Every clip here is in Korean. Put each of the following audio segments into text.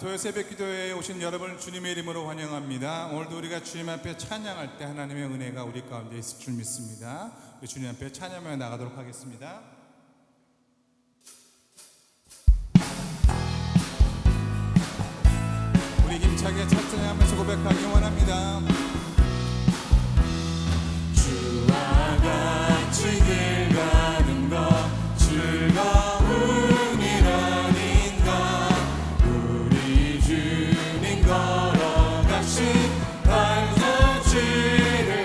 토요 새벽 기도회에 오신 여러분을 주님의 이름으로 환영합니다. 오늘도 우리가 주님 앞에 찬양할 때 하나님의 은혜가 우리 가운데 있을 줄 믿습니다. 우리 주님 앞에 찬양하며 나가도록 하겠습니다. 우리 힘차게 찬양하면서 고백하기 원합니다. 주와 같이 길 가는 것 즐거운이라닌가. 우리 주님 걸어가신 발자취를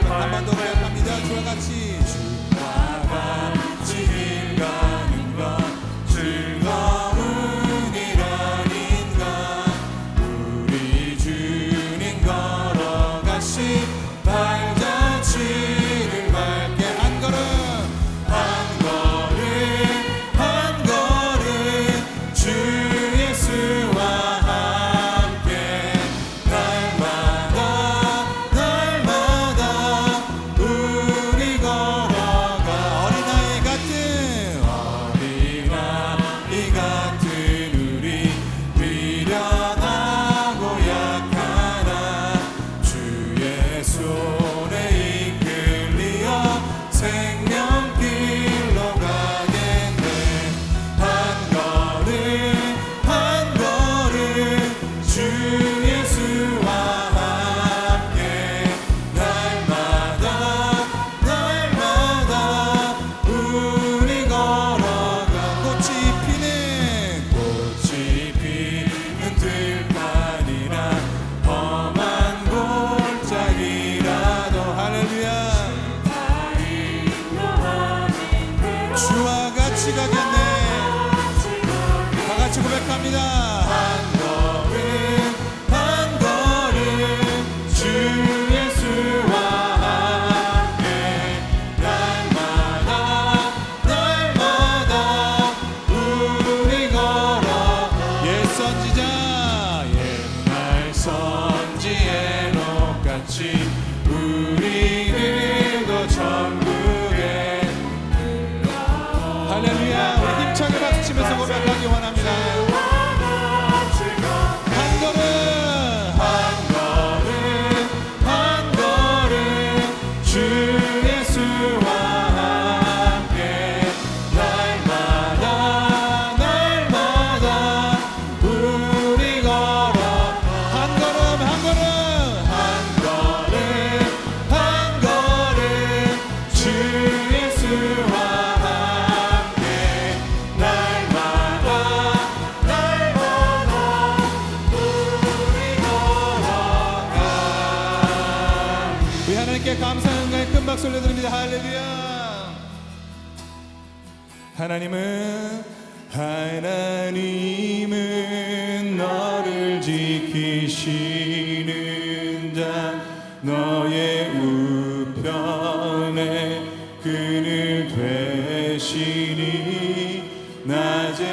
한 번 더 고백합니다. 주와 같이 길 가는 것 즐거운이라닌가. 우리 주님 걸어가신 발자취를 밟게 한 걸음 주 예수와 함께 날마다 우리 걸어가. 어린아이 같은 우리 미련하고 약하나 주의 손에 이끌리어 생명길로 가겠네. 한 걸음 주 예수와 함께 날마다 우리 걸어가. 꽃이 피는 들판이나 험한 골짜기라도 할렐루야 주와 같이 가겠네. 다 같이 고백합니다. 한 걸음 주 예수와 함께 날마다 우리 걸어. 옛 선지에 녹같이 우리들도 천국에. 할렐루야. 우리 힘차게 박수치면서 고백하기 원합니다. 한 걸음 주 예수와 함께 날마다 우리 걸어. 한 걸음 주 예수와 함께 날마다 우리 걸어가. 우리 하나님께 감사하는 거에 큰 박수 올려드립니다. 할렐루야. 하나님은 너를 지키시는 자, 너의 우편에 그늘 되시니. 낮의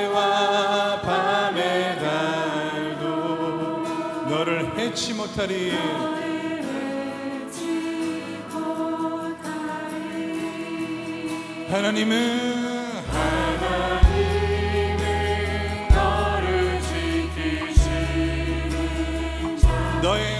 해와 밤의 달도 너를 해치 못하리. 하나님은 너를 지키시는 자, 너의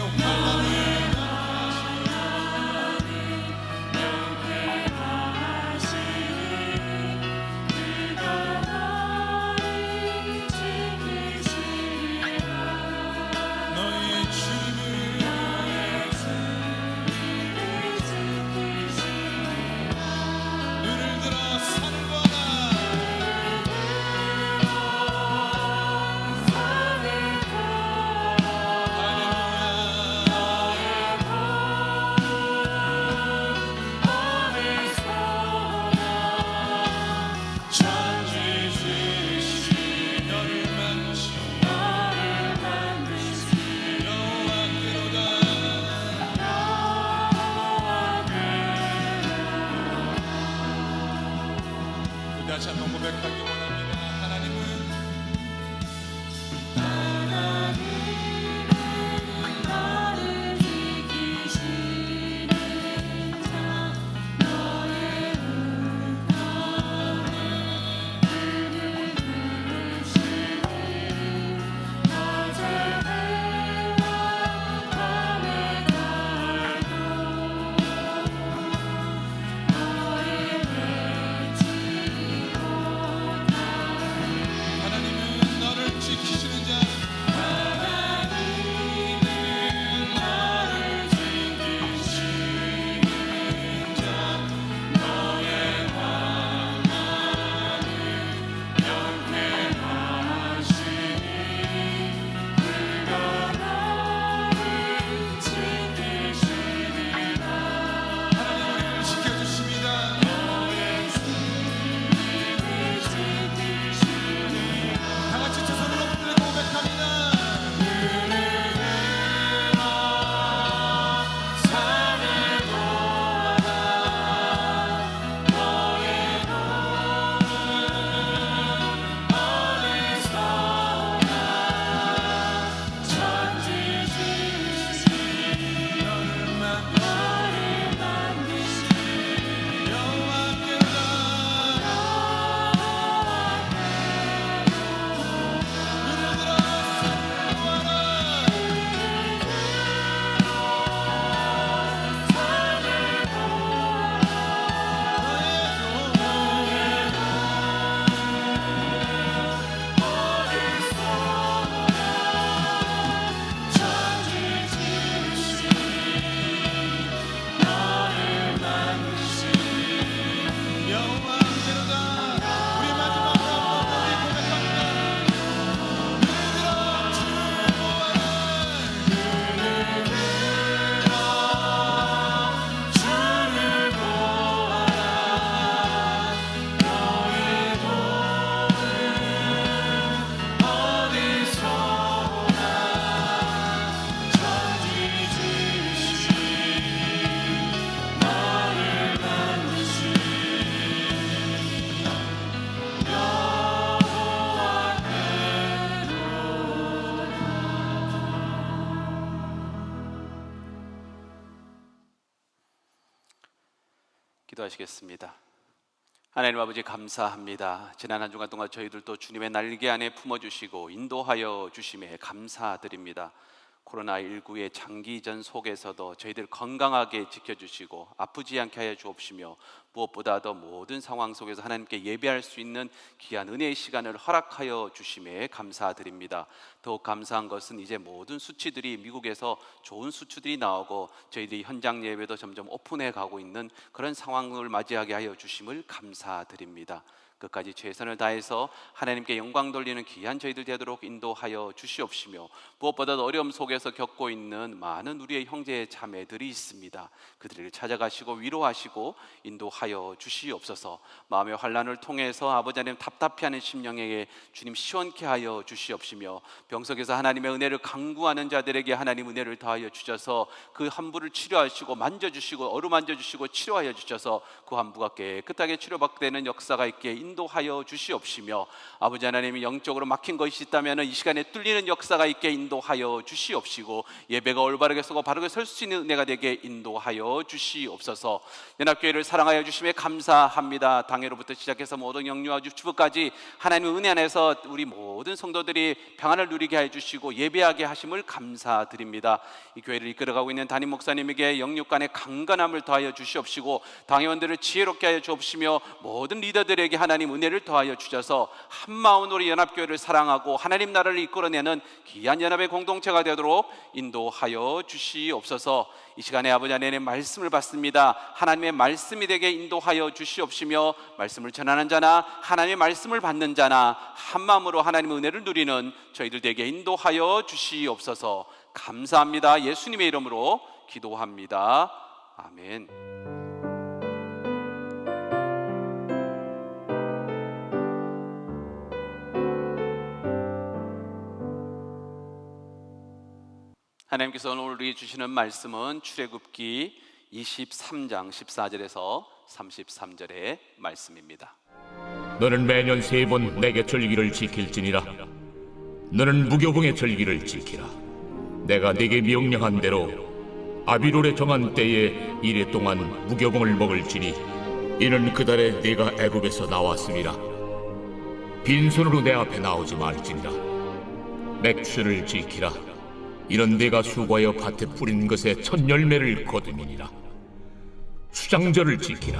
다시 한번 고백하기 원합니다. 하나님은 너를 지키시는 자, 너의 우편에 그늘 두시니. 기도하시겠습니다. 하나님 아버지, 감사합니다. 지난 한 주간 동안 저희들도 주님의 날개 안에 품어주시고 인도하여 주심에 감사드립니다. 코로나19의 장기전 속에서도 저희들 건강하게 지켜주시고 아프지 않게 하여 주옵시며, 무엇보다도 모든 상황 속에서 하나님께 예배할 수 있는 귀한 은혜의 시간을 허락하여 주심에 감사드립니다. 더욱 감사한 것은 이제 모든 수치들이 미국에서 좋은 수치들이 나오고 저희들이 현장 예배도 점점 오픈해 가고 있는 그런 상황을 맞이하게 하여 주심을 감사드립니다. 끝까지 최선을 다해서 하나님께 영광 돌리는 귀한 저희들 되도록 인도하여 주시옵시며, 무엇보다도 어려움 속에서 겪고 있는 많은 우리의 형제 자매들이 있습니다. 그들을 찾아가시고 위로하시고 인도하여 주시옵소서. 마음의 환난을 통해서 아버지 하나님 답답해하는 심령에게 주님 시원케 하여 주시옵시며, 병석에서 하나님의 은혜를 간구하는 자들에게 하나님 은혜를 더하여 주셔서 그 함부를 치료하시고 만져주시고 어루만져 주시고 치료하여 주셔서 그 함부가 깨끗하게 치료받게 되는 역사가 있게 인도하여 주시옵시며, 아버지 하나님이 영적으로 막힌 것이 있다면 이 시간에 뚫리는 역사가 있게 인도하여 주시옵시고, 예배가 올바르게 서고 바르게 설 수 있는 은혜가 되게 인도하여 주시옵소서. 연합교회를 사랑하여 주심에 감사합니다. 당회로부터 시작해서 모든 영유아 주부까지 하나님의 은혜 안에서 우리 모든 성도들이 평안을 누리게 해주시고 예배하게 하심을 감사드립니다. 이 교회를 이끌어가고 있는 담임 목사님에게 영육간의 강건함을 더하여 주시옵시고, 당회원들을 지혜롭게 하여 주옵시며, 모든 리더들에게 하나님 은혜를 더하여 주셔서 한마음으로 연합교회를 사랑하고 하나님 나라를 이끌어내는 귀한 연합의 공동체가 되도록 인도하여 주시옵소서. 이 시간에 아버지 하나님의 말씀을 받습니다. 하나님의 말씀이 되게 인도하여 주시옵시며, 말씀을 전하는 자나 하나님의 말씀을 받는 자나 한마음으로 하나님의 은혜를 누리는 저희들 되게 인도하여 주시옵소서. 감사합니다. 예수님의 이름으로 기도합니다. 아멘. 하나님께서 오늘 우리에게 주시는 말씀은 출애굽기 23장 14절에서 33절의 말씀입니다. 너는 매년 3번 내게 절기를 지킬지니라. 너는 무교봉의 절기를 지키라. 내가 네게 명령한 대로 아비롤에 정한 때에 이래 동안 무교봉을 먹을지니, 이는 그 달에 네가 애굽에서 나왔음이라. 빈손으로 내 앞에 나오지 말지니라. 맥주를 지키라. 이는 네가 수고하여 밭에 뿌린 것의 첫 열매를 거두미니라. 수장절을 지키라.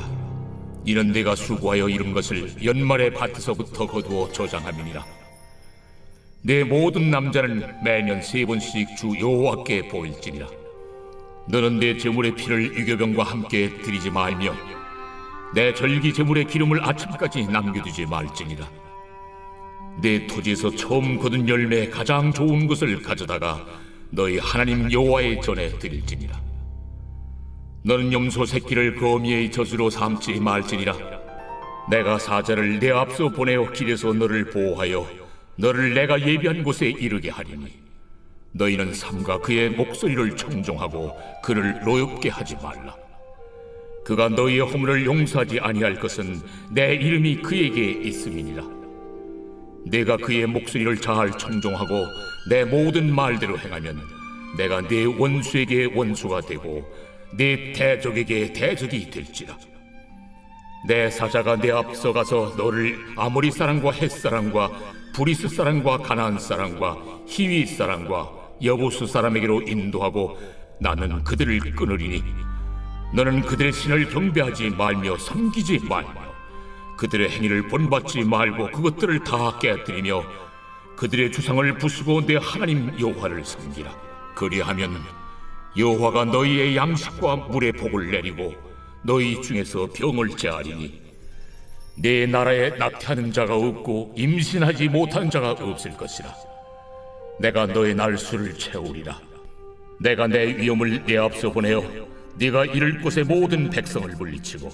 이는 네가 수고하여 이룬 것을 연말에 밭에서부터 거두어 저장함이니라. 내 모든 남자는 매년 3번씩 주 여호와께 보일지니라. 너는 내 제물의 피를 유교병과 함께 드리지 말며 내 절기 제물의 기름을 아침까지 남겨두지 말지니라. 내 토지에서 처음 거둔 열매의 가장 좋은 것을 가져다가 너희 하나님 여호와의 전에 드릴지니라. 너는 염소 새끼를 거미의 젖으로 삼지 말지니라. 내가 사자를 내 앞서 보내어 길에서 너를 보호하여 너를 내가 예비한 곳에 이르게 하리니, 너희는 삼가 그의 목소리를 청종하고 그를 노엽게 하지 말라. 그가 너희의 허물을 용서하지 아니할 것은 내 이름이 그에게 있음이니라. 내가 그의 목소리를 잘 청종하고 내 모든 말대로 행하면 내가 네 원수에게 원수가 되고 네 대적에게 대적이 될지라. 내 사자가 내 앞서 가서 너를 아모리 사람과 헷 사람과 브리스 사람과 가나안 사람과 히위 사람과 여부수 사람에게로 인도하고 나는 그들을 끊으리니, 너는 그들의 신을 경배하지 말며 섬기지 말며 그들의 행위를 본받지 말고 그것들을 다 깨뜨리며 그들의 주상을 부수고 내 하나님 여호와를 섬기라. 그리하면 여호와가 너희의 양식과 물의 복을 내리고 너희 중에서 병을 제하리니, 내 나라에 낙태하는 자가 없고 임신하지 못한 자가 없을 것이라. 내가 너의 날수를 채우리라. 내가 내 위엄을 네 앞서 보내어 네가 이를 곳의 모든 백성을 물리치고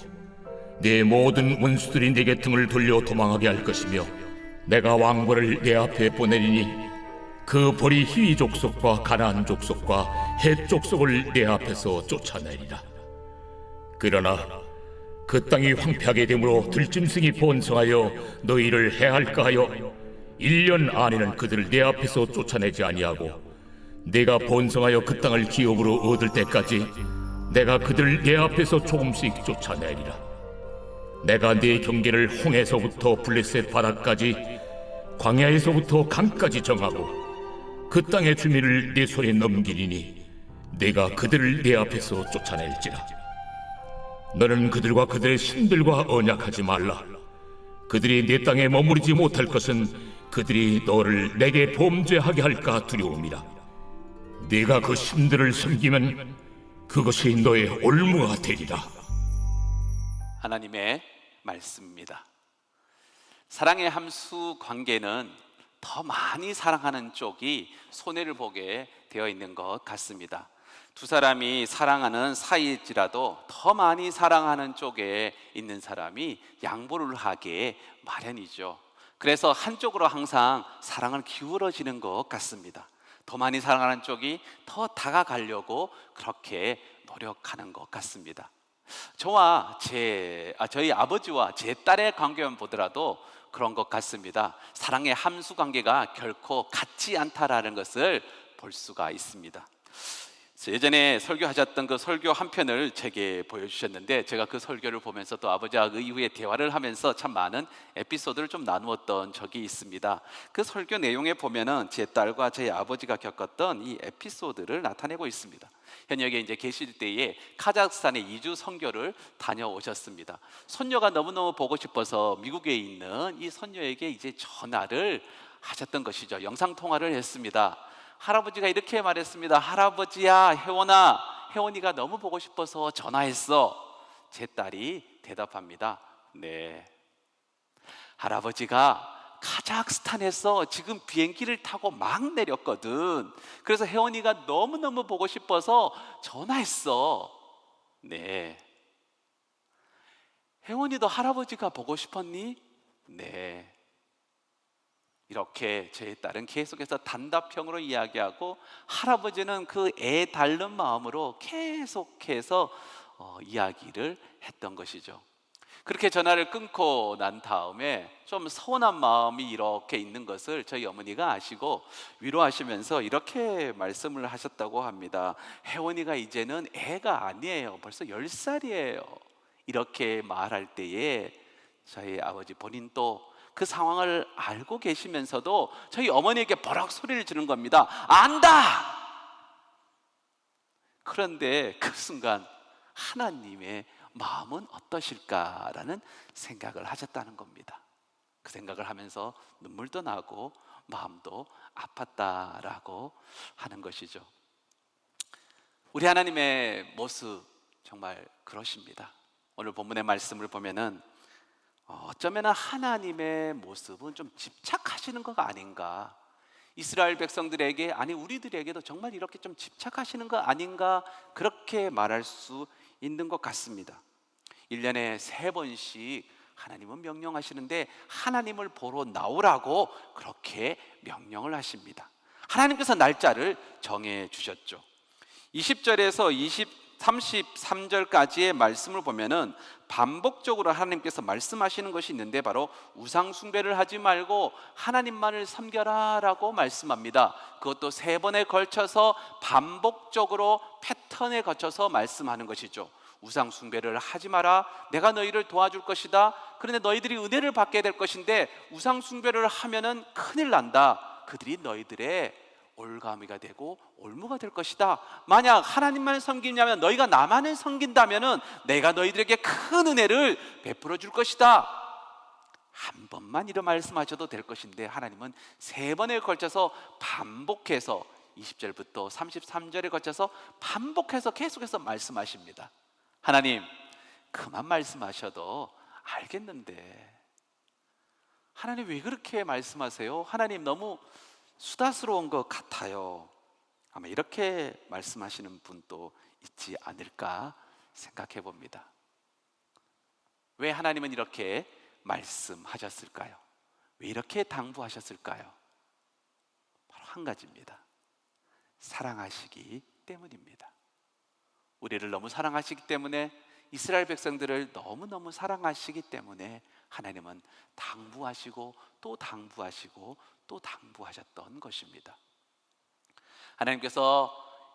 네 모든 원수들이 네게 등을 돌려 도망하게 할 것이며, 내가 왕벌을 네 앞에 보내리니 그 벌이 히위 족속과 가나안 족속과 헷 족속을 네 앞에서 쫓아내리라. 그러나 그 땅이 황폐하게 되므로 들짐승이 번성하여 너희를 해할까 하여 1년 안에는 그들을 네 앞에서 쫓아내지 아니하고, 네가 번성하여 그 땅을 기업으로 얻을 때까지 내가 그들을 네 앞에서 조금씩 쫓아내리라. 내가 네 경계를 홍해서부터 블레셋 바다까지 광야에서부터 강까지 정하고 그 땅의 주민을 네 손에 넘기리니 네가 그들을 네 앞에서 쫓아낼지라. 너는 그들과 그들의 신들과 언약하지 말라. 그들이 네 땅에 머무르지 못할 것은 그들이 너를 내게 범죄하게 할까 두려움이라. 네가 그 신들을 섬기면 그것이 너의 올무가 되리라. 하나님의 말씀입니다. 사랑의 함수 관계는 더 많이 사랑하는 쪽이 손해를 보게 되어 있는 것 같습니다. 두 사람이 사랑하는 사이일지라도 더 많이 사랑하는 쪽에 있는 사람이 양보를 하게 마련이죠. 그래서 한쪽으로 항상 사랑을 기울어지는 것 같습니다. 더 많이 사랑하는 쪽이 더 다가가려고 그렇게 노력하는 것 같습니다. 저희 아버지와 제 딸의 관계만 보더라도 그런 것 같습니다. 사랑의 함수 관계가 결코 같지 않다라는 것을 볼 수가 있습니다. 예전에 설교하셨던 그 설교 한 편을 제게 보여주셨는데, 제가 그 설교를 보면서 또 아버지와 그 이후에 대화를 하면서 참 많은 에피소드를 좀 나누었던 적이 있습니다. 그 설교 내용에 보면은 제 딸과 제 아버지가 겪었던 이 에피소드를 나타내고 있습니다. 현역에 이제 계실 때에 카자흐스탄에 2주 선교를 다녀오셨습니다. 손녀가 너무너무 보고 싶어서 미국에 있는 이 손녀에게 이제 전화를 하셨던 것이죠. 영상 통화를 했습니다. 할아버지가 이렇게 말했습니다. 할아버지야, 혜원이가 너무 보고 싶어서 전화했어. 제 딸이 대답합니다. 네. 할아버지가 카자흐스탄에서 지금 비행기를 타고 막 내렸거든. 그래서 혜원이가 너무너무 보고 싶어서 전화했어. 네. 혜원이도 할아버지가 보고 싶었니? 네. 이렇게 제 딸은 계속해서 단답형으로 이야기하고, 할아버지는 그 애 닳는 마음으로 계속해서 이야기를 했던 것이죠. 그렇게 전화를 끊고 난 다음에 좀 서운한 마음이 이렇게 있는 것을 저희 어머니가 아시고 위로하시면서 이렇게 말씀을 하셨다고 합니다. 혜원이가 이제는 애가 아니에요. 벌써 10살이에요. 이렇게 말할 때에 저희 아버지 본인도 그 상황을 알고 계시면서도 저희 어머니에게 버럭 소리를 지르는 겁니다. 안다! 그런데 그 순간 하나님의 마음은 어떠실까라는 생각을 하셨다는 겁니다. 그 생각을 하면서 눈물도 나고 마음도 아팠다라고 하는 것이죠. 우리 하나님의 모습 정말 그러십니다. 오늘 본문의 말씀을 보면은 어쩌면 하나님의 모습은 좀 집착하시는 것 아닌가, 이스라엘 백성들에게, 아니 우리들에게도 정말 이렇게 좀 집착하시는 것 아닌가, 그렇게 말할 수 있는 것 같습니다. 1년에 3번씩 하나님은 명령하시는데 하나님을 보러 나오라고 그렇게 명령을 하십니다. 하나님께서 날짜를 정해 주셨죠. 20절에서 33절까지의 말씀을 보면은 반복적으로 하나님께서 말씀하시는 것이 있는데, 바로 우상 숭배를 하지 말고 하나님만을 섬겨라 라고 말씀합니다. 그것도 3번에 걸쳐서 반복적으로 패턴에 거쳐서 말씀하는 것이죠. 우상 숭배를 하지 마라. 내가 너희를 도와줄 것이다. 그런데 너희들이 은혜를 받게 될 것인데, 우상 숭배를 하면은 큰일 난다. 그들이 너희들의 올가미가 되고 올무가 될 것이다. 만약 하나님만 섬기냐면, 너희가 나만을 섬긴다면은 내가 너희들에게 큰 은혜를 베풀어 줄 것이다. 한 번만 이런 말씀하셔도 될 것인데, 하나님은 3번에 걸쳐서 반복해서 20절부터 33절에 걸쳐서 반복해서 계속해서 말씀하십니다. 하나님, 그만 말씀하셔도 알겠는데 하나님 왜 그렇게 말씀하세요? 하나님 너무 수다스러운 것 같아요. 아마 이렇게 말씀하시는 분도 있지 않을까 생각해 봅니다. 왜 하나님은 이렇게 말씀하셨을까요? 왜 이렇게 당부하셨을까요? 바로 한 가지입니다. 사랑하시기 때문입니다. 우리를 너무 사랑하시기 때문에, 이스라엘 백성들을 너무너무 사랑하시기 때문에 하나님은 당부하시고 또 당부하시고 또 당부하셨던 것입니다. 하나님께서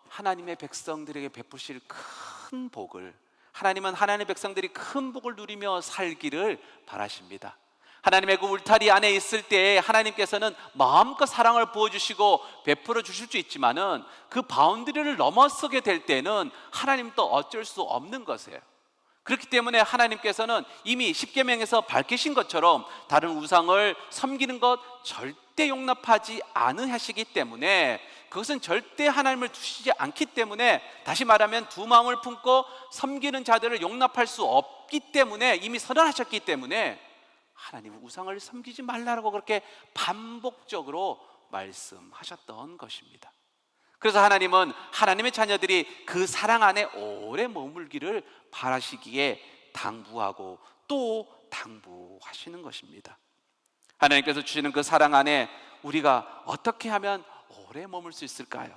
하나님의 백성들에게 베푸실 큰 복을 하나님은 하나님의 백성들이 큰 복을 누리며 살기를 바라십니다. 하나님의 그 울타리 안에 있을 때 하나님께서는 마음껏 사랑을 부어주시고 베풀어 주실 수 있지만은 그 바운드리를 넘어서게 될 때는 하나님도 어쩔 수 없는 것이에요. 그렇기 때문에 하나님께서는 이미 십계명에서 밝히신 것처럼 다른 우상을 섬기는 것 절대 용납하지 않으시기 때문에, 그것은 절대 하나님을 두시지 않기 때문에, 다시 말하면 두 마음을 품고 섬기는 자들을 용납할 수 없기 때문에, 이미 선언하셨기 때문에 하나님은 우상을 섬기지 말라고 그렇게 반복적으로 말씀하셨던 것입니다. 그래서 하나님은 하나님의 자녀들이 그 사랑 안에 오래 머물기를 바라시기에 당부하고 또 당부하시는 것입니다. 하나님께서 주시는 그 사랑 안에 우리가 어떻게 하면 오래 머물 수 있을까요?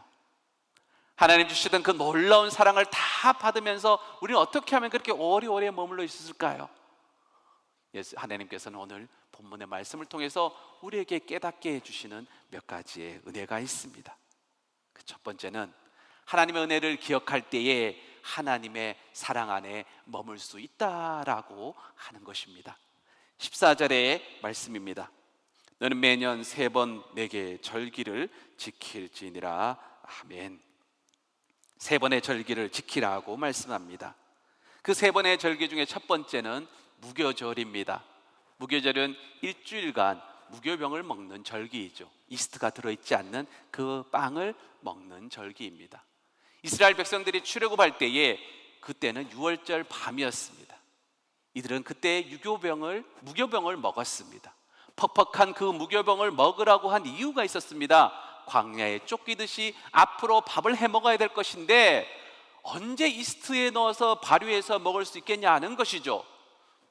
하나님 주시던 그 놀라운 사랑을 다 받으면서 우리는 어떻게 하면 그렇게 오래오래 머물러 있을까요? 하나님께서는 오늘 본문의 말씀을 통해서 우리에게 깨닫게 해주시는 몇 가지의 은혜가 있습니다. 그 첫 번째는 하나님의 은혜를 기억할 때에 하나님의 사랑 안에 머물 수 있다라고 하는 것입니다. 14절의 말씀입니다. 너는 매년 3번 내게 절기를 지킬지니라. 아멘. 3번의 절기를 지키라고 말씀합니다. 그 3번의 절기 중에 첫 번째는 무교절입니다. 무교절은 일주일간 무교병을 먹는 절기이죠. 이스트가 들어있지 않는 그 빵을 먹는 절기입니다. 이스라엘 백성들이 출애굽할 때에 그때는 6월절 밤이었습니다. 이들은 그때 무교병을 먹었습니다. 퍽퍽한 그 무교병을 먹으라고 한 이유가 있었습니다. 광야에 쫓기듯이 앞으로 밥을 해 먹어야 될 것인데 언제 이스트에 넣어서 발효해서 먹을 수 있겠냐 하는 것이죠.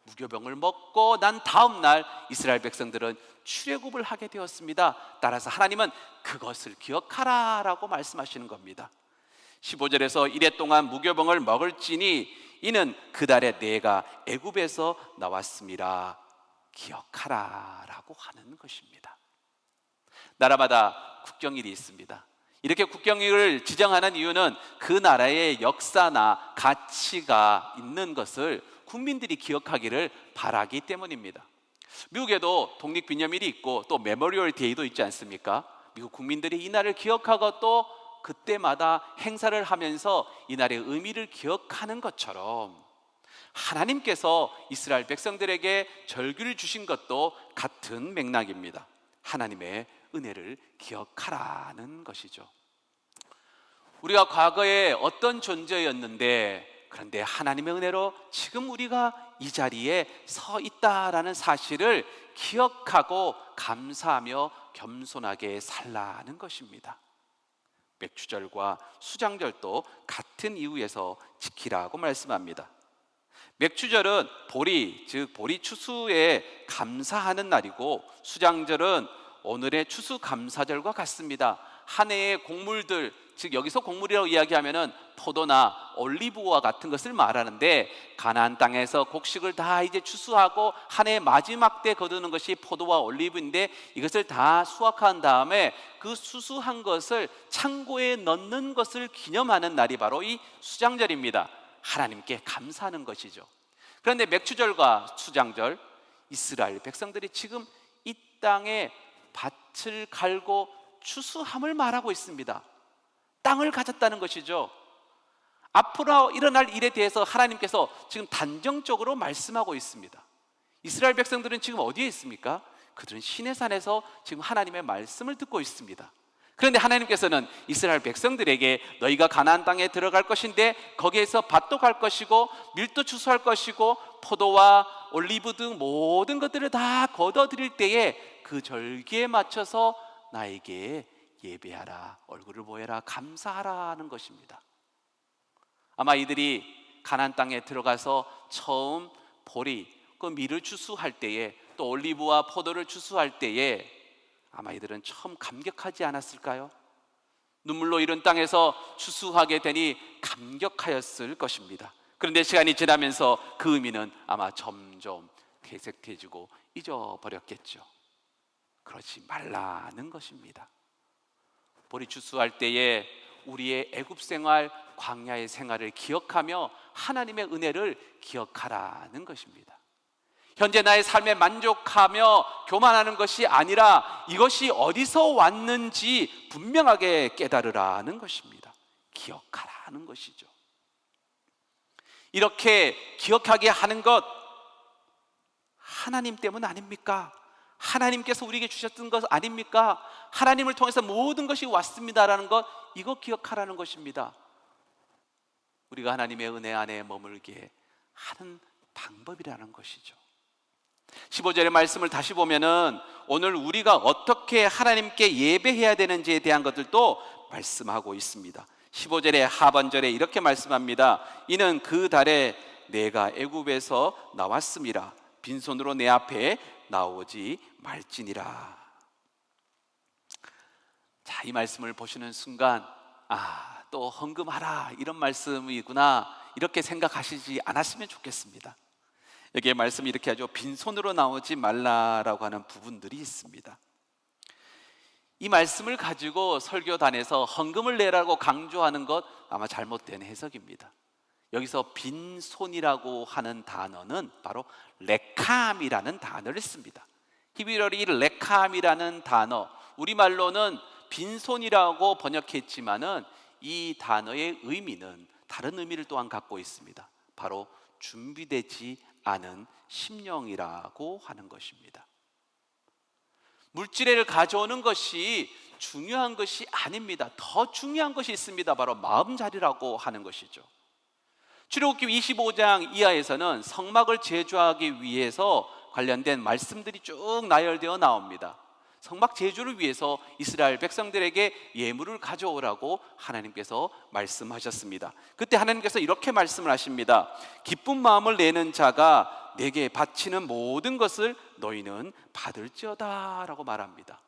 무교병을 먹고 난 다음 날 이스라엘 백성들은 출애굽을 하게 되었습니다. 따라서 하나님은 그것을 기억하라라고 말씀하시는 겁니다. 15절에서 이래 동안 무교병을 먹을지니 이는 그 달에 내가 애굽에서 나왔음이라 기억하라라고 하는 것입니다. 나라마다 국경일이 있습니다. 이렇게 국경일을 지정하는 이유는 그 나라의 역사나 가치가 있는 것을 국민들이 기억하기를 바라기 때문입니다. 미국에도 독립기념일이 있고 또 메모리얼 데이도 있지 않습니까? 미국 국민들이 이 날을 기억하고 또 그때마다 행사를 하면서 이 날의 의미를 기억하는 것처럼 하나님께서 이스라엘 백성들에게 절기를 주신 것도 같은 맥락입니다. 하나님의 은혜를 기억하라는 것이죠. 우리가 과거에 어떤 존재였는데 그런데 하나님의 은혜로 지금 우리가 이 자리에 서 있다라는 사실을 기억하고 감사하며 겸손하게 살라는 것입니다. 맥추절과 수장절도 같은 이유에서 지키라고 말씀합니다. 맥추절은 보리, 즉 보리 추수에 감사하는 날이고, 수장절은 오늘의 추수감사절과 같습니다. 한 해의 곡물들, 즉 여기서 곡물이라고 이야기하면은 포도나 올리브와 같은 것을 말하는데, 가나안 땅에서 곡식을 다 이제 추수하고 한 해 마지막 때 거두는 것이 포도와 올리브인데, 이것을 다 수확한 다음에 그 수수한 것을 창고에 넣는 것을 기념하는 날이 바로 이 수장절입니다. 하나님께 감사하는 것이죠. 그런데 맥추절과 수장절, 이스라엘 백성들이 지금 이 땅에 밭을 갈고 추수함을 말하고 있습니다. 땅을 가졌다는 것이죠. 앞으로 일어날 일에 대해서 하나님께서 지금 단정적으로 말씀하고 있습니다. 이스라엘 백성들은 지금 어디에 있습니까? 그들은 시내산에서 지금 하나님의 말씀을 듣고 있습니다. 그런데 하나님께서는 이스라엘 백성들에게 너희가 가나안 땅에 들어갈 것인데 거기에서 밭도 갈 것이고 밀도 추수할 것이고 포도와 올리브 등 모든 것들을 다 거둬들일 때에 그 절기에 맞춰서 나에게 예배하라, 얼굴을 보여라, 감사하라는 것입니다. 아마 이들이 가나안 땅에 들어가서 처음 보리, 그 밀을 추수할 때에 또 올리브와 포도를 추수할 때에 아마 이들은 처음 감격하지 않았을까요? 눈물로 이른 땅에서 추수하게 되니 감격하였을 것입니다. 그런데 시간이 지나면서 그 의미는 아마 점점 퇴색해지고 잊어버렸겠죠. 그러지 말라는 것입니다. 보리 추수할 때에 우리의 애굽 생활, 광야의 생활을 기억하며 하나님의 은혜를 기억하라는 것입니다. 현재 나의 삶에 만족하며 교만하는 것이 아니라 이것이 어디서 왔는지 분명하게 깨달으라는 것입니다. 기억하라는 것이죠. 이렇게 기억하게 하는 것 하나님 때문 아닙니까? 하나님께서 우리에게 주셨던 것 아닙니까? 하나님을 통해서 모든 것이 왔습니다라는 것, 이거 기억하라는 것입니다. 우리가 하나님의 은혜 안에 머물게 하는 방법이라는 것이죠. 15절의 말씀을 다시 보면은 오늘 우리가 어떻게 하나님께 예배해야 되는지에 대한 것들도 말씀하고 있습니다. 15절의 하반절에 이렇게 말씀합니다. 이는 그 달에 내가 애굽에서 나왔음이라 빈손으로 내 앞에 나오지 말지니라. 자, 이 말씀을 보시는 순간 또 헌금하라 이런 말씀이구나 이렇게 생각하시지 않았으면 좋겠습니다. 여기에 말씀이 이렇게 하죠. 빈손으로 나오지 말라라고 하는 부분들이 있습니다. 이 말씀을 가지고 설교단에서 헌금을 내라고 강조하는 것 아마 잘못된 해석입니다. 여기서 빈손이라고 하는 단어는 바로 레캄이라는 단어를 씁니다. 히브리어로 레캄이라는 단어, 우리말로는 빈손이라고 번역했지만은 이 단어의 의미는 다른 의미를 또한 갖고 있습니다. 바로 준비되지 않은 심령이라고 하는 것입니다. 물질을 가져오는 것이 중요한 것이 아닙니다. 더 중요한 것이 있습니다. 바로 마음자리라고 하는 것이죠. 출애굽기 25장 이하에서는 성막을 제조하기 위해서 관련된 말씀들이 쭉 나열되어 나옵니다. 성막 제조를 위해서 이스라엘 백성들에게 예물을 가져오라고 하나님께서 말씀하셨습니다. 그때 하나님께서 이렇게 말씀을 하십니다. 기쁜 마음을 내는 자가 내게 바치는 모든 것을 너희는 받을지어다 라고 말합니다.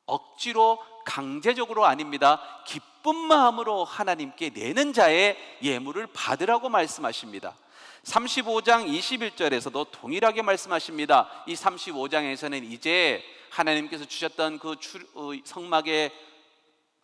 억지로 강제적으로 아닙니다. 기쁜 마음으로 하나님께 내는 자의 예물을 받으라고 말씀하십니다. 35장 21절에서도 동일하게 말씀하십니다. 이 35장에서는 이제 하나님께서 주셨던 그 성막의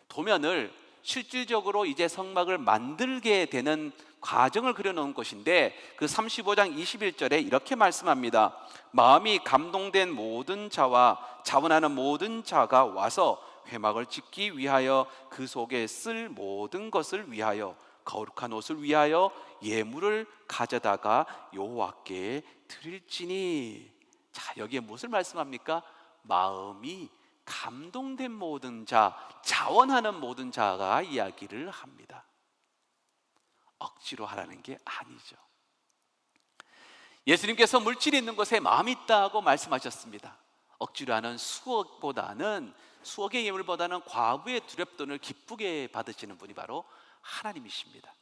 도면을 실질적으로 이제 성막을 만들게 되는 과정을 그려놓은 것인데, 그 35장 21절에 이렇게 말씀합니다. 마음이 감동된 모든 자와 자원하는 모든 자가 와서 회막을 짓기 위하여 그 속에 쓸 모든 것을 위하여 거룩한 옷을 위하여 예물을 가져다가 여호와께 드릴지니. 자, 여기에 무엇을 말씀합니까? 마음이 감동된 모든 자, 자원하는 모든 자가 이야기를 합니다. 억지로 하라는 게 아니죠. 예수님께서 물질이 있는 곳에 마음이 있다고 말씀하셨습니다. 억지로 하는 수억의 예물보다는 과부의 두렵돈을 기쁘게 받으시는 분이 바로 하나님이십니다.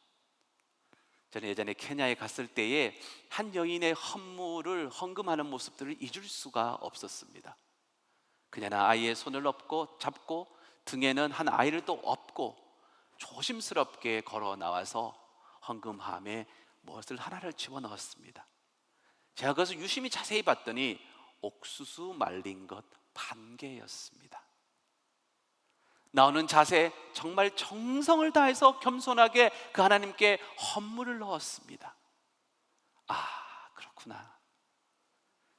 저는 예전에 케냐에 갔을 때에 한 여인의 헌물을 헌금하는 모습들을 잊을 수가 없었습니다. 그녀는 아이의 손을 잡고 등에는 한 아이를 또 업고 조심스럽게 걸어 나와서 헌금함에 무엇을 하나를 집어넣었습니다. 제가 그것을 유심히 자세히 봤더니 옥수수 말린 것 1개였습니다. 나오는 자세, 정말 정성을 다해서 겸손하게 그 하나님께 헌물을 넣었습니다. 그렇구나.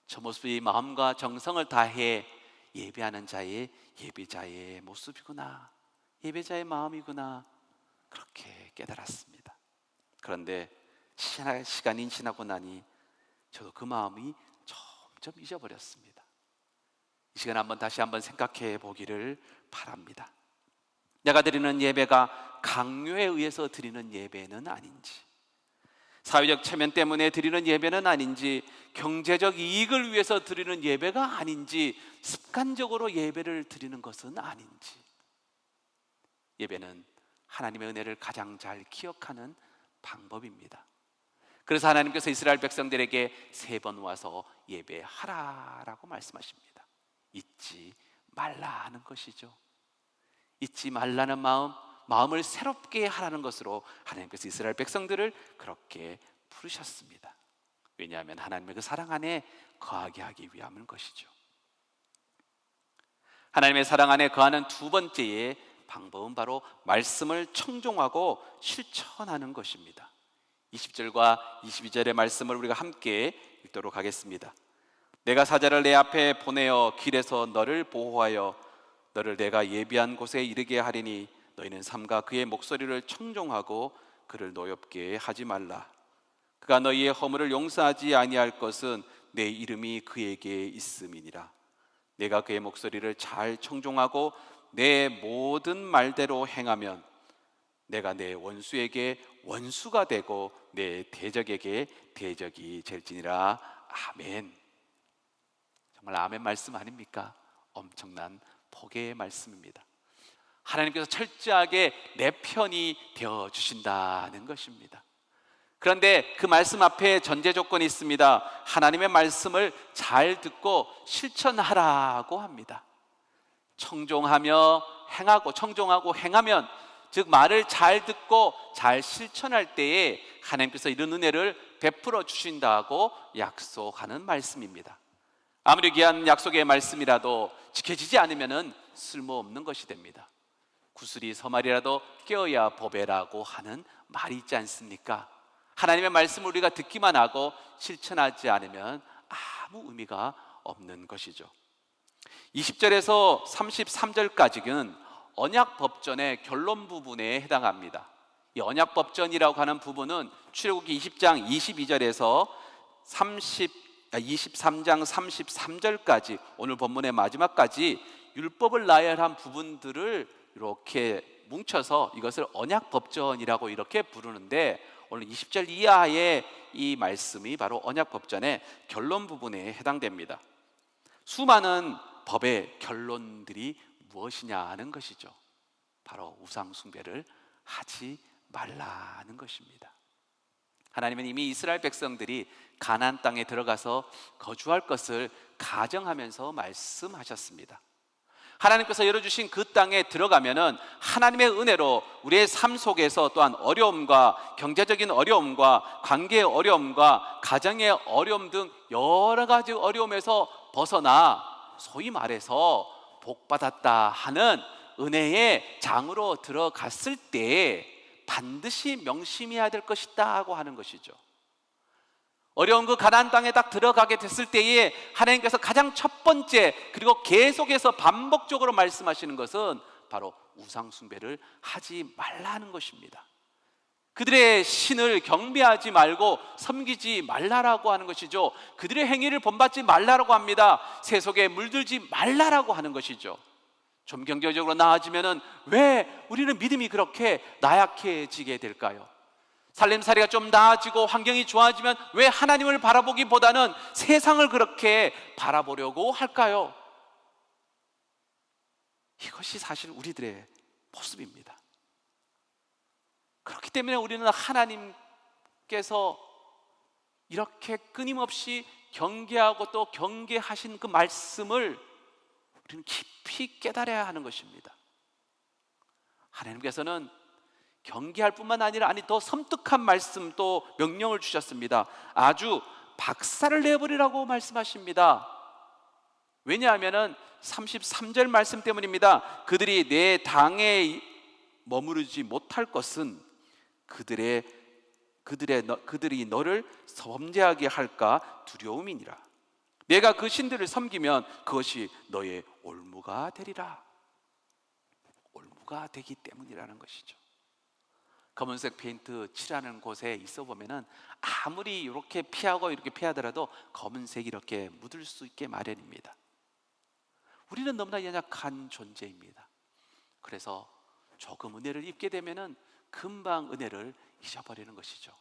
저 모습이 마음과 정성을 다해 예배하는 자의 예배자의 모습이구나, 예배자의 마음이구나, 그렇게 깨달았습니다. 그런데 시간이 지나고 나니 저도 그 마음이 점점 잊어버렸습니다. 이 시간 다시 한번 생각해 보기를 바랍니다. 내가 드리는 예배가 강요에 의해서 드리는 예배는 아닌지, 사회적 체면 때문에 드리는 예배는 아닌지, 경제적 이익을 위해서 드리는 예배가 아닌지, 습관적으로 예배를 드리는 것은 아닌지. 예배는 하나님의 은혜를 가장 잘 기억하는 방법입니다. 그래서 하나님께서 이스라엘 백성들에게 3번 와서 예배하라라고 말씀하십니다. 잊지 말라 하는 것이죠. 잊지 말라는 마음을 새롭게 하라는 것으로 하나님께서 이스라엘 백성들을 그렇게 부르셨습니다. 왜냐하면 하나님의 그 사랑 안에 거하게 하기 위함인 것이죠. 하나님의 사랑 안에 거하는 두 번째의 방법은 바로 말씀을 청종하고 실천하는 것입니다. 20절과 22절의 말씀을 우리가 함께 읽도록 하겠습니다. 내가 사자를 내 앞에 보내어 길에서 너를 보호하여 너를 내가 예비한 곳에 이르게 하리니 너희는 삼가 그의 목소리를 청종하고 그를 노엽게 하지 말라. 그가 너희의 허물을 용서하지 아니할 것은 내 이름이 그에게 있음이니라. 내가 그의 목소리를 잘 청종하고 내 모든 말대로 행하면 내가 내 원수에게 원수가 되고 내 대적에게 대적이 될지니라. 아멘. 정말 아멘 말씀 아닙니까? 엄청난 복의 말씀입니다. 하나님께서 철저하게 내 편이 되어 주신다는 것입니다. 그런데 그 말씀 앞에 전제 조건이 있습니다. 하나님의 말씀을 잘 듣고 실천하라고 합니다. 청종하며 행하고, 청종하고 행하면, 즉 말을 잘 듣고 잘 실천할 때에 하나님께서 이런 은혜를 베풀어 주신다고 약속하는 말씀입니다. 아무리 귀한 약속의 말씀이라도 지켜지지 않으면 쓸모없는 것이 됩니다. 구슬이 서말이라도 깨어야 보배라고 하는 말이 있지 않습니까? 하나님의 말씀을 우리가 듣기만 하고 실천하지 않으면 아무 의미가 없는 것이죠. 20절에서 33절까지는 언약법전의 결론 부분에 해당합니다. 이 언약법전이라고 하는 부분은 출애굽기 20장 22절에서 23장 33절까지, 오늘 본문의 마지막까지 율법을 나열한 부분들을 이렇게 뭉쳐서 이것을 언약법전이라고 이렇게 부르는데, 오늘 20절 이하의 이 말씀이 바로 언약법전의 결론 부분에 해당됩니다. 수많은 법의 결론들이 무엇이냐 하는 것이죠. 바로 우상 숭배를 하지 말라는 것입니다. 하나님은 이미 이스라엘 백성들이 가나안 땅에 들어가서 거주할 것을 가정하면서 말씀하셨습니다. 하나님께서 열어주신 그 땅에 들어가면은 하나님의 은혜로 우리의 삶 속에서 또한 어려움과 경제적인 어려움과 관계의 어려움과 가정의 어려움 등 여러 가지 어려움에서 벗어나 소위 말해서 복받았다 하는 은혜의 장으로 들어갔을 때 반드시 명심해야 될 것이다 하고 하는 것이죠. 어려운 그 가나안 땅에 딱 들어가게 됐을 때에 하나님께서 가장 첫 번째, 그리고 계속해서 반복적으로 말씀하시는 것은 바로 우상 숭배를 하지 말라는 것입니다. 그들의 신을 경배하지 말고 섬기지 말라라고 하는 것이죠. 그들의 행위를 본받지 말라라고 합니다. 세속에 물들지 말라라고 하는 것이죠. 좀 경제적으로 나아지면은 왜 우리는 믿음이 그렇게 나약해지게 될까요? 살림살이가 좀 나아지고 환경이 좋아지면 왜 하나님을 바라보기보다는 세상을 그렇게 바라보려고 할까요? 이것이 사실 우리들의 모습입니다. 그렇기 때문에 우리는 하나님께서 이렇게 끊임없이 경계하고 또 경계하신 그 말씀을 우리는 깊이 깨달아야 하는 것입니다. 하나님께서는 경계할 뿐만 아니라 더 섬뜩한 말씀 또 명령을 주셨습니다. 아주 박살을 내버리라고 말씀하십니다. 왜냐하면 33절 말씀 때문입니다. 그들이 내 당에 머무르지 못할 것은 그들이 너를 범죄하게 할까 두려움이니라. 내가 그 신들을 섬기면 그것이 너의 올무가 되리라. 올무가 되기 때문이라는 것이죠. 검은색 페인트 칠하는 곳에 있어 보면은 아무리 이렇게 피하고 이렇게 피하더라도 검은색이 이렇게 묻을 수 있게 마련입니다. 우리는 너무나 연약한 존재입니다. 그래서 조금 은혜를 입게 되면은 금방 은혜를 잊어버리는 것이죠.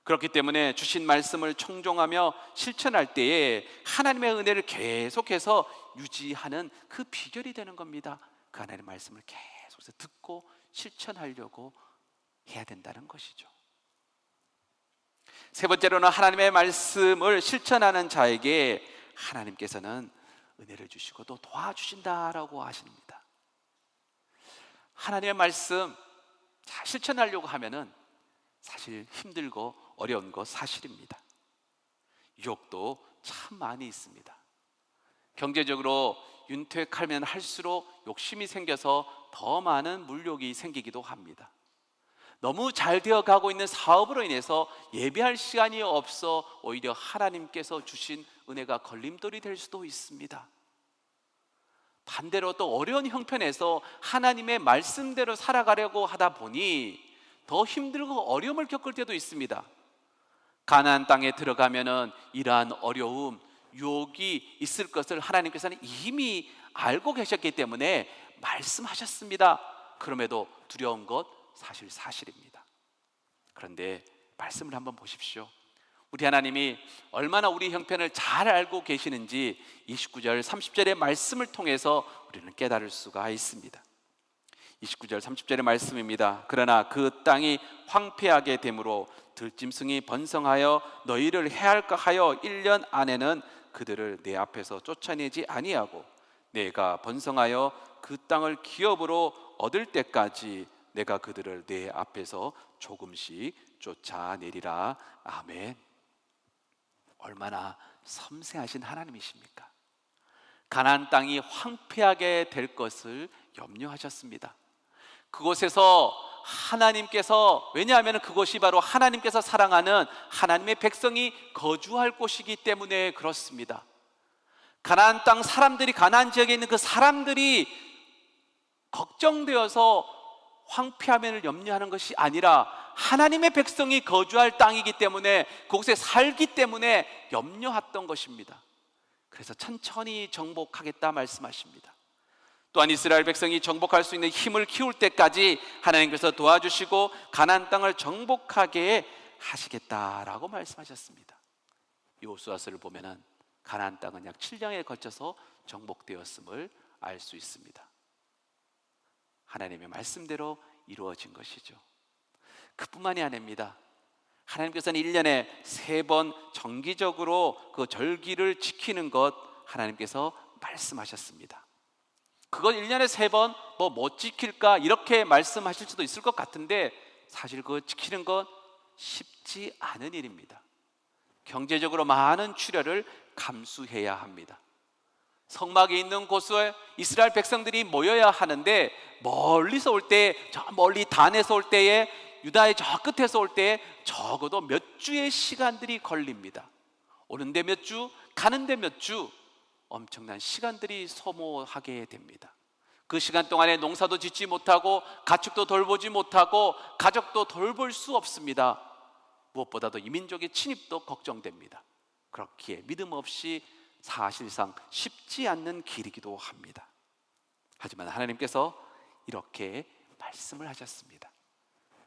그렇기 때문에 주신 말씀을 청종하며 실천할 때에 하나님의 은혜를 계속해서 유지하는 그 비결이 되는 겁니다. 그 하나님의 말씀을 계속해서 듣고 실천하려고 해야 된다는 것이죠. 세 번째로는 하나님의 말씀을 실천하는 자에게 하나님께서는 은혜를 주시고 또 도와주신다라고 하십니다. 하나님의 말씀 잘 실천하려고 하면은 사실 힘들고 어려운 거 사실입니다. 유혹도 참 많이 있습니다. 경제적으로 윤택하면 할수록 욕심이 생겨서 더 많은 물욕이 생기기도 합니다. 너무 잘 되어 가고 있는 사업으로 인해서 예배할 시간이 없어 오히려 하나님께서 주신 은혜가 걸림돌이 될 수도 있습니다. 반대로 또 어려운 형편에서 하나님의 말씀대로 살아가려고 하다 보니 더 힘들고 어려움을 겪을 때도 있습니다. 가나안 땅에 들어가면은 이러한 어려움, 유혹이 있을 것을 하나님께서는 이미 알고 계셨기 때문에 말씀하셨습니다. 그럼에도 두려운 것 사실입니다. 그런데 말씀을 한번 보십시오. 우리 하나님이 얼마나 우리 형편을 잘 알고 계시는지 29절 30절의 말씀을 통해서 우리는 깨달을 수가 있습니다. 29절 30절의 말씀입니다. 그러나 그 땅이 황폐하게 되므로 들짐승이 번성하여 너희를 해할까 하여 1년 안에는 그들을 내 앞에서 쫓아내지 아니하고 내가 번성하여 그 땅을 기업으로 얻을 때까지 내가 그들을 내 앞에서 조금씩 쫓아내리라. 아멘. 얼마나 섬세하신 하나님이십니까? 가나안 땅이 황폐하게 될 것을 염려하셨습니다. 그곳에서 하나님께서, 왜냐하면 그곳이 바로 하나님께서 사랑하는 하나님의 백성이 거주할 곳이기 때문에 그렇습니다. 가나안 땅 사람들이, 가나안 지역에 있는 그 사람들이 걱정되어서 황폐함을 염려하는 것이 아니라 하나님의 백성이 거주할 땅이기 때문에, 그곳에 살기 때문에 염려했던 것입니다. 그래서 천천히 정복하겠다 말씀하십니다. 또한 이스라엘 백성이 정복할 수 있는 힘을 키울 때까지 하나님께서 도와주시고 가나안 땅을 정복하게 하시겠다라고 말씀하셨습니다. 여호수아서를 보면은 가나안 땅은 약 7년에 걸쳐서 정복되었음을 알 수 있습니다. 하나님의 말씀대로 이루어진 것이죠. 그뿐만이 아닙니다. 하나님께서는 1년에 3번 정기적으로 그 절기를 지키는 것 하나님께서 말씀하셨습니다. 그건 1년에 3번 못 지킬까 이렇게 말씀하실 수도 있을 것 같은데 사실 그거 지키는 건 쉽지 않은 일입니다. 경제적으로 많은 출혈을 감수해야 합니다. 성막이 있는 곳에 이스라엘 백성들이 모여야 하는데 멀리서 올 때, 저 멀리 단에서 올 때에, 유다의 저 끝에서 올 때에 적어도 몇 주의 시간들이 걸립니다. 오는데 몇 주, 가는데 몇 주, 엄청난 시간들이 소모하게 됩니다. 그 시간 동안에 농사도 짓지 못하고 가축도 돌보지 못하고 가족도 돌볼 수 없습니다. 무엇보다도 이민족의 침입도 걱정됩니다. 그렇기에 믿음 없이 사실상 쉽지 않는 길이기도 합니다. 하지만 하나님께서 이렇게 말씀을 하셨습니다.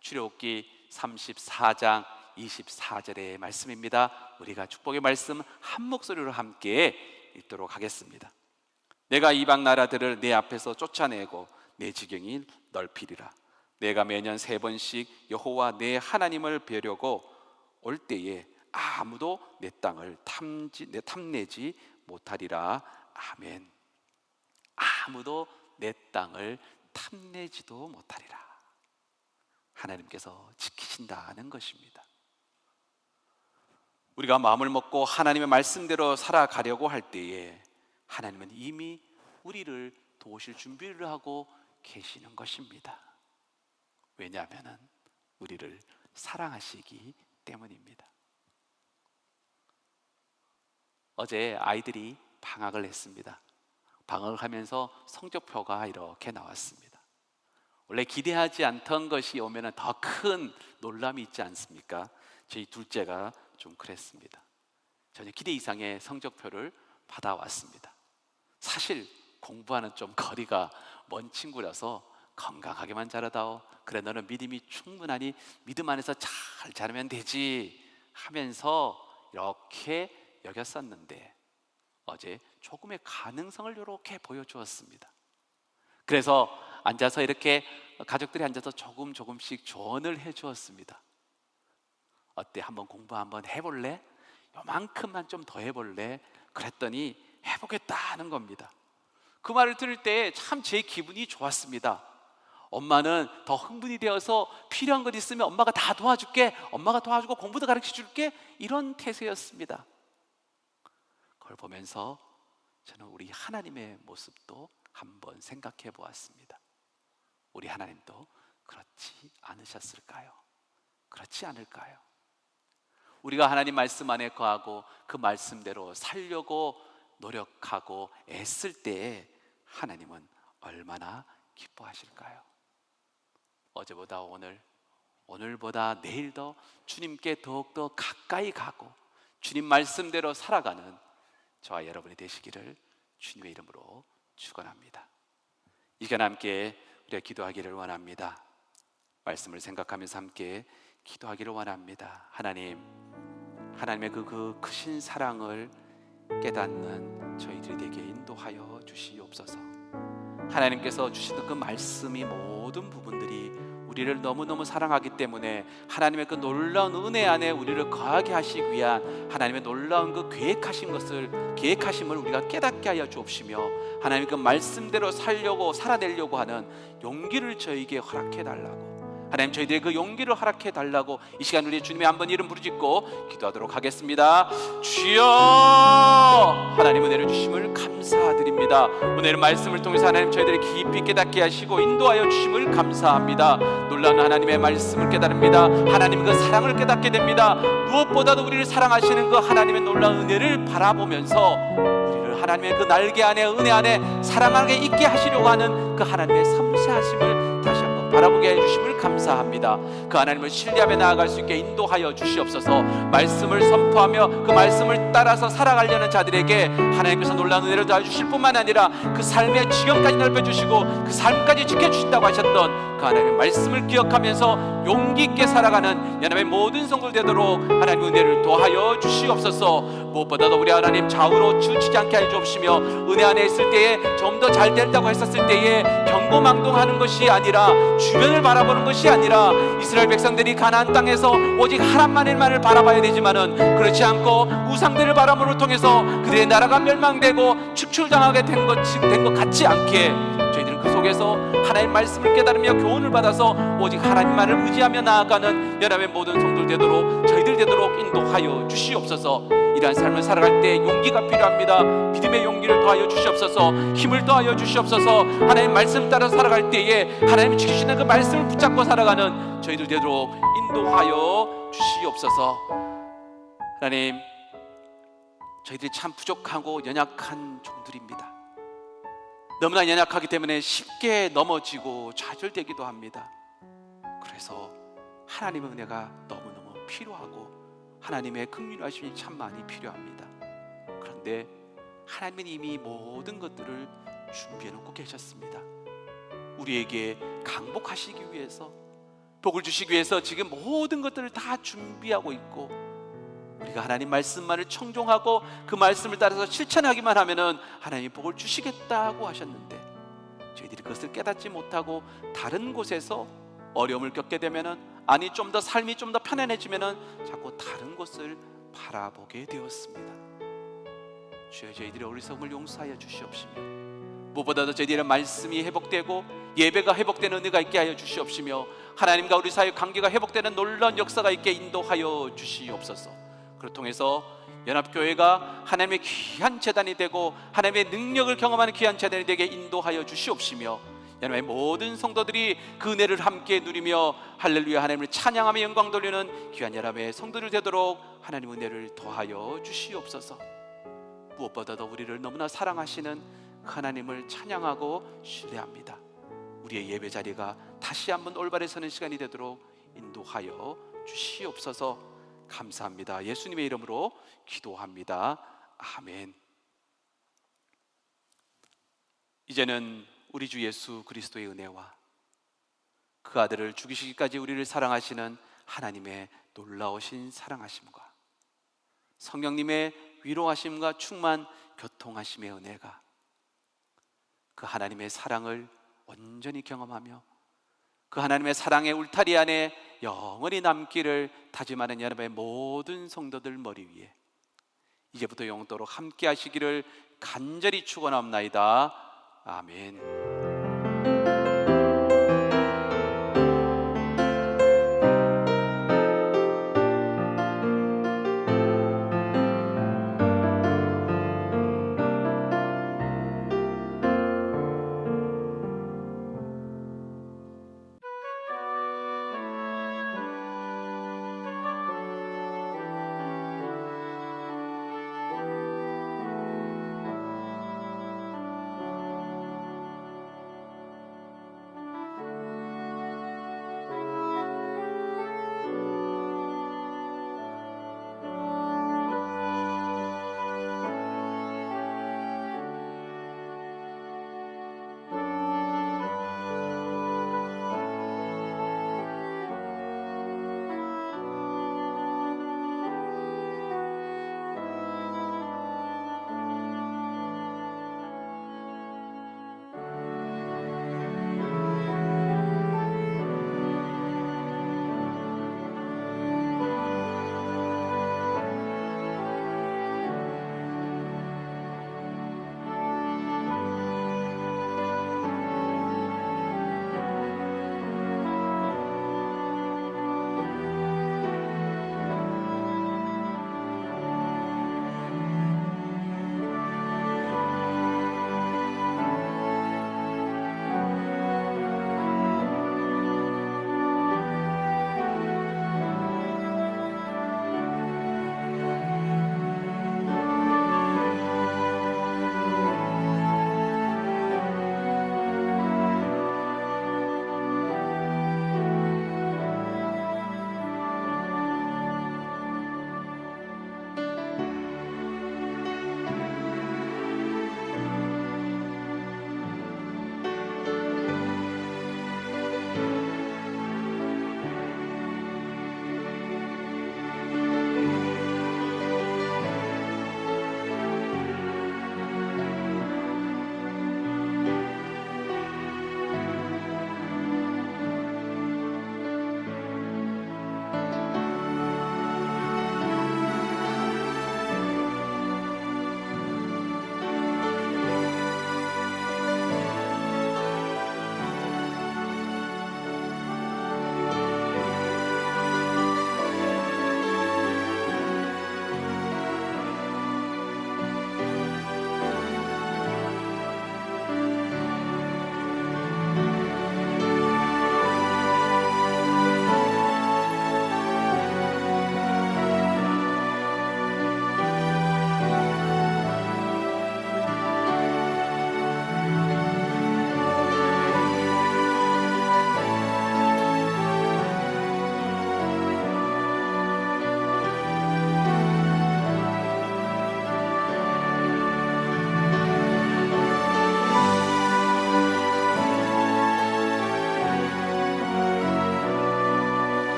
출애굽기 34장 24절의 말씀입니다. 우리가 축복의 말씀 한 목소리로 함께 읽도록 하겠습니다. 내가 이방 나라들을 내 앞에서 쫓아내고 내 지경이 넓히리라. 내가 매년 3번씩 여호와 내 하나님을 뵈려고 올 때에 아무도 내 땅을 탐내지 못하리라. 아멘. 아무도 내 땅을 탐내지도 못하리라. 하나님께서 지키신다는 것입니다. 우리가 마음을 먹고 하나님의 말씀대로 살아가려고 할 때에 하나님은 이미 우리를 도우실 준비를 하고 계시는 것입니다. 왜냐하면 우리를 사랑하시기 때문입니다. 어제 아이들이 방학을 했습니다. 방학을 하면서 성적표가 이렇게 나왔습니다. 원래 기대하지 않던 것이 오면 더 큰 놀람이 있지 않습니까? 저희 둘째가 좀 그랬습니다. 전혀 기대 이상의 성적표를 받아왔습니다. 사실 공부하는 좀 거리가 먼 친구라서 건강하게만 자라다오, 그래 너는 믿음이 충분하니 믿음 안에서 잘 자라면 되지 하면서 이렇게 여겼었는데 어제 조금의 가능성을 이렇게 보여주었습니다. 그래서 앉아서 이렇게 가족들이 앉아서 조금씩 조언을 해주었습니다. 어때? 한번 공부 한번 해볼래? 요만큼만 좀 더 해볼래? 그랬더니 해보겠다는 겁니다. 그 말을 들을 때 참 제 기분이 좋았습니다. 엄마는 더 흥분이 되어서 필요한 것 있으면 엄마가 다 도와줄게, 엄마가 도와주고 공부도 가르쳐줄게, 이런 태세였습니다. 그걸 보면서 저는 우리 하나님의 모습도 한번 생각해 보았습니다. 우리 하나님도 그렇지 않으셨을까요? 그렇지 않을까요? 우리가 하나님 말씀 안에 거하고 그 말씀대로 살려고 노력하고 애쓸 때에 하나님은 얼마나 기뻐하실까요? 어제보다 오늘, 오늘보다 내일 더 주님께 더욱더 가까이 가고 주님 말씀대로 살아가는 저와 여러분이 되시기를 주님의 이름으로 축원합니다. 이 시간 함께 우리가 기도하기를 원합니다. 말씀을 생각하면서 함께 기도하기를 원합니다. 하나님의 그 크신 사랑을 깨닫는 저희들이 되게 인도하여 주시옵소서. 하나님께서 주시는 그 말씀이 모든 부분들이 우리를 너무너무 사랑하기 때문에 하나님의 그 놀라운 은혜 안에 우리를 거하게 하시기 위한 하나님의 놀라운 그 계획하심을 우리가 깨닫게 하여 주옵시며, 하나님 그 말씀대로 살아내려고 하는 용기를 저에게 허락해 달라고, 하나님 저희들의 그 용기를 허락해 달라고 이 시간 우리 주님의 한번 이름 부르짖고 기도하도록 하겠습니다. 주여, 하나님 은혜를 주심을 감사드립니다. 오늘 말씀을 통해서 하나님 저희들이 깊이 깨닫게 하시고 인도하여 주심을 감사합니다. 놀라운 하나님의 말씀을 깨달습니다. 하나님의 그 사랑을 깨닫게 됩니다. 무엇보다도 우리를 사랑하시는 그 하나님의 놀라운 은혜를 바라보면서 우리를 하나님의 그 날개 안에, 은혜 안에, 사랑 안에 있게 하시려고 하는 그 하나님의 섬세하심을 다시 한번 바라보게 해주심을 감사합니다. 그 하나님을 신뢰하며 나아갈 수 있게 인도하여 주시옵소서. 말씀을 선포하며 그 말씀을 따라서 살아가려는 자들에게 하나님께서 놀라운 은혜를 더해주실 뿐만 아니라 그 삶의 지경까지 넓혀주시고 그 삶까지 지켜주신다고 하셨던 그 하나님의 말씀을 기억하면서 용기 있게 살아가는 여러분의 모든 성도들 되도록 하나님의 은혜를 더하여 주시옵소서. 무엇보다도 우리 하나님 좌우로 치우치지 않게 하여 주옵시며, 은혜 안에 있을 때에 좀 더 잘 된다고 했었을 때에 경고망동하는 것이 아니라, 주변을 바라보는 것이 아니라, 이스라엘 백성들이 가나안 땅에서 오직 하나님만을 바라봐야 되지만은 그렇지 않고 우상들을 바라봄을 통해서 그들의 나라가 멸망되고 축출당하게 된 것 같지 않게 저희들은 그 속에서 하나님의 말씀을 깨달으며 교훈을 받아서 오직 하나님만을 의지하며 나아가는 여러분의 모든 성도들 되도록 저희들 되도록 인도하여 주시옵소서. 이러한 삶을 살아갈 때 용기가 필요합니다. 믿음의 용기를 더하여 주시옵소서. 힘을 더하여 주시옵소서. 하나님 말씀 따라 살아갈 때에 하나님이 지키시는 그 말씀을 붙잡고 살아가는 저희들 되도록 인도하여 주시옵소서. 하나님, 저희들이 참 부족하고 연약한 종들입니다. 너무나 연약하기 때문에 쉽게 넘어지고 좌절되기도 합니다. 그래서 하나님의 은혜가 너무너무 필요하고 하나님의 긍휼하심이 참 많이 필요합니다. 그런데 하나님은 이미 모든 것들을 준비해 놓고 계셨습니다. 우리에게 강복하시기 위해서, 복을 주시기 위해서 지금 모든 것들을 다 준비하고 있고, 우리가 하나님 말씀만을 청종하고 그 말씀을 따라서 실천하기만 하면은 하나님이 복을 주시겠다고 하셨는데, 저희들이 그것을 깨닫지 못하고 다른 곳에서 어려움을 겪게 되면은, 아니 좀 더 삶이 좀 더 편안해지면은 자꾸 다른 곳을 바라보게 되었습니다. 주여, 저희들의 어리석음을 용서하여 주시옵시며, 무엇보다도 저희들의 말씀이 회복되고 예배가 회복되는 은혜가 있게 하여 주시옵시며, 하나님과 우리 사이의 관계가 회복되는 놀라운 역사가 있게 인도하여 주시옵소서. 그를 통해서 연합교회가 하나님의 귀한 재단이 되고 하나님의 능력을 경험하는 귀한 재단이 되게 인도하여 주시옵시며, 여러분의 모든 성도들이 그 은혜를 함께 누리며 할렐루야 하나님을 찬양하며 영광 돌리는 귀한 여러분의 성도들 되도록 하나님 은혜를 더하여 주시옵소서. 무엇보다도 우리를 너무나 사랑하시는 하나님을 찬양하고 신뢰합니다. 우리의 예배 자리가 다시 한번 올바르게 서는 시간이 되도록 인도하여 주시옵소서. 감사합니다. 예수님의 이름으로 기도합니다. 아멘. 이제는 우리 주 예수 그리스도의 은혜와 그 아들을 죽이시기까지 우리를 사랑하시는 하나님의 놀라우신 사랑하심과 성령님의 위로하심과 충만 교통하심의 은혜가 그 하나님의 사랑을 온전히 경험하며 그 하나님의 사랑의 울타리 안에 영원히 남기를 다짐하는 여러분의 모든 성도들 머리 위에 이제부터 영원토록 함께 하시기를 간절히 축원합나이다. 아멘.